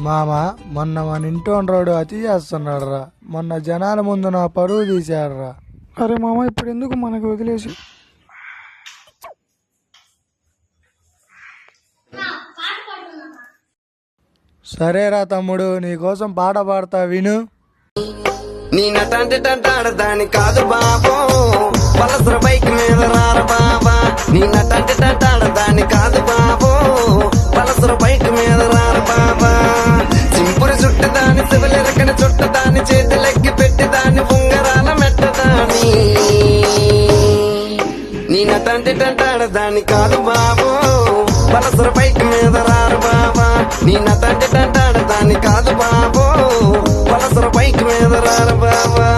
మామ మొన్న మన ఇంటి రోడ్డు అతి చేస్తున్నాడు రా. మొన్న జనాల ముందు నా పరువు తీశాడు రా. అరే మామ ఇప్పుడు ఎందుకు మనకు వదిలేసి. సరేరా తమ్ముడు, నీకోసం పాట పాడతా విను. నీ నటంటే టంటాడదాని కాదు బాబో, పలసర బైక్ మీద రార బాబా. నీ నటంటే టంటాడదాని కాదు బాబో, పలసర బైక్ మీద రార బాబా. చింపురి చుట్టదాని శివలిరకని చుట్టదాని చేతులెక్కి పెట్టిదాని ఉంగరాల మెట్టదాని. నీ నటంటే టంటాడదాని కాదు బాబో, పలసర బైక్ మీద రార బాబా. నీ నటంటే టంటాడదాని కాదు బాబో, పలసర బైక్ మీద రార బాబా.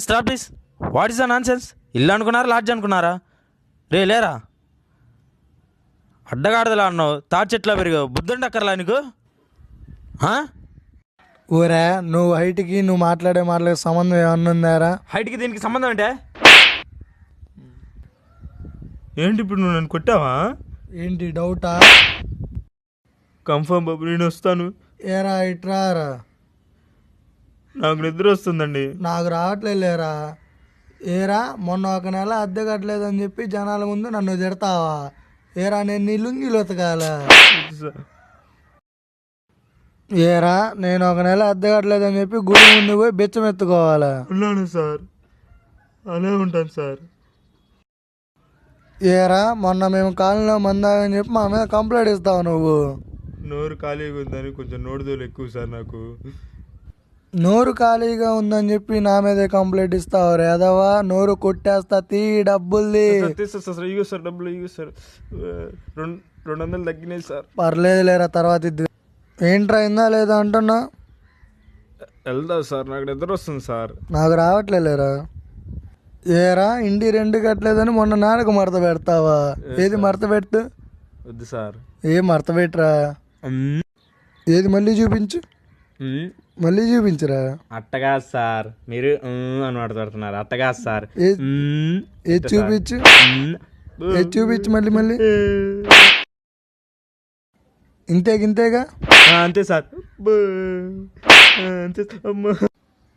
Stop this. What is the nonsense? ఇల్లు అనుకున్నారా లాడ్జ్ అనుకున్నారా? రే లేరా, అడ్డగాడదలా అన్నావు, తాటి చెట్లా పెరిగావు, బుద్ధుండి అక్కర్లా నీకు? ఊరే, నువ్వు హైట్కి నువ్వు మాట్లాడే సంబంధం ఏమన్నా ఉందారా? హైట్కి దీనికి సంబంధం అంటే ఏంటి? ఇప్పుడు నువ్వు నన్ను కొట్టావా? ఏంటి డౌటా? కన్ఫర్మ్ బాబు, నేను వస్తాను. ఏరా ఇట్రారా. నాకు నిద్ర వస్తుందండి. నాకు రావట్లేదు లేరా. ఏరా, మొన్న ఒక నెల అద్దె కట్టలేదని చెప్పి జనాల ముందు నన్ను తిడతావా? ఏరా, నేను నీ లుంగిలు ఉతకాల? ఏరా, నేను ఒక నెల అద్దె కట్టలేదని చెప్పి గుడి ముందు పోయి బెచ్చం ఎత్తుకోవాలా? ఉన్నాను సార్, అలా ఉంటాను సార్. ఏరా, మొన్న మేము కాలనీలో మందాగని చెప్పి మా మీద కంప్లైంట్ ఇస్తావు నువ్వు. నోరు ఖాళీగా ఉందని కొంచెం నోడుదోలు ఎక్కువ సార్ నాకు. నోరు ఖాళీగా ఉందని చెప్పి నా మీదే కంప్లైంట్ ఇస్తావు రేదవా? నోరు కొట్టేస్తా, తీ డబ్బుల్ది. సార్ ఇగో సార్, డబ్బులు ఇగో సార్, 200 తగ్గినాయి సార్. పర్లేదు లేరా, తర్వాత ఇది ఏంట్రా అయిందా లేదా అంటున్నా? వెళ్దా సార్, నాకు నిద్ర వస్తుంది సార్. నాకు రావట్లేదు లేరా. ఏరా, ఇంటి రెంట్ కట్టలేదని మొన్న నాన్నకు మడత పెడతావా? ఏది మడత పెట్టు? వద్దు సార్. ఏ మడత పెట్టరా? ఏది మళ్ళీ చూపించు, మళ్ళీ చూపించరా. అట్టగా సార్, మీరు అని మాట్లాడుతున్నారు. అట్టగా సార్, ఏది చూపించు, ఏది చూపించు మళ్ళీ మళ్ళీ. ఇంతేగా? అంతే సార్, అంతే.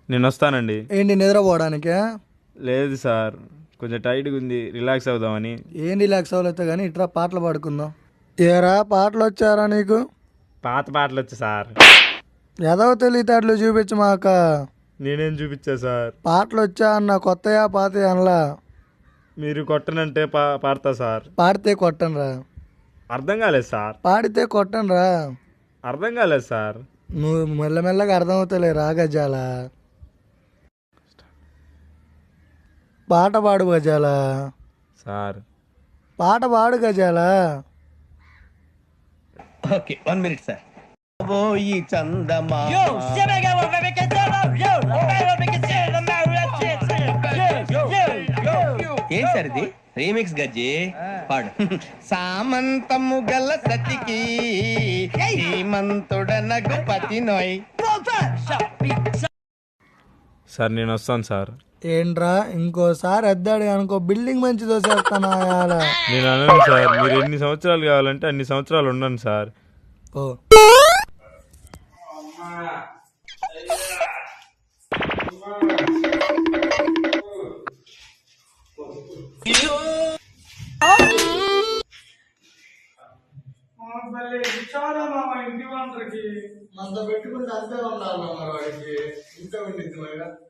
నేను వస్తానండి. ఏంటి నిద్రపోవడానికే? లేదు సార్, కొంచెం టైట్గా ఉంది, రిలాక్స్ అవుదామని. ఏం రిలాక్స్ అవ్వలేదు కానీ ఇట్లా పాటలు పాడుకుందాం. ఏరా, పాటలు వచ్చారా నీకు? పాత పాటలు వచ్చా సార్. ఎదవ తెలివితేటలు చూపించు మాక. నేనేం చూపించా సార్? పాటలు వచ్చా అన్న, కొత్తయా పాతయా అనలా. మీరు కొట్టనంటే పాడతా సార్. పాడితే కొట్టనురా. అర్థం కాలేదు సార్. పాడితే కొట్టనురా. అర్థం కాలేదు సార్. నువ్వు మెల్లమెల్లగా అర్థమవుతలే రా గజాల. పాట పాడు గజాల. సార్ పాట పాడు గజాల. Okay, 1 minute sir. ఈ చందమా ఏం సార్ ఇది? రీమిక్స్ గజ్జి పాడు. సామంతము గల సతికి హేమంతుడనగు పతి నోయ్. సార్ నేను వస్తాను సార్. ఏంట్రా, ఇంకోసారి అద్దాడు అనుకో బిల్డింగ్ మంచి దోసేస్తానా? నేను అనను సార్. మీరు ఎన్ని సంవత్సరాలు కావాలంటే అన్ని సంవత్సరాలు ఉన్నాను సార్. ఓ ఇంటి వంటకి మంద పెట్టుకుంటే అంతే ఉండాలి. మరి వాడికి ఇంత ఉండిద్ది.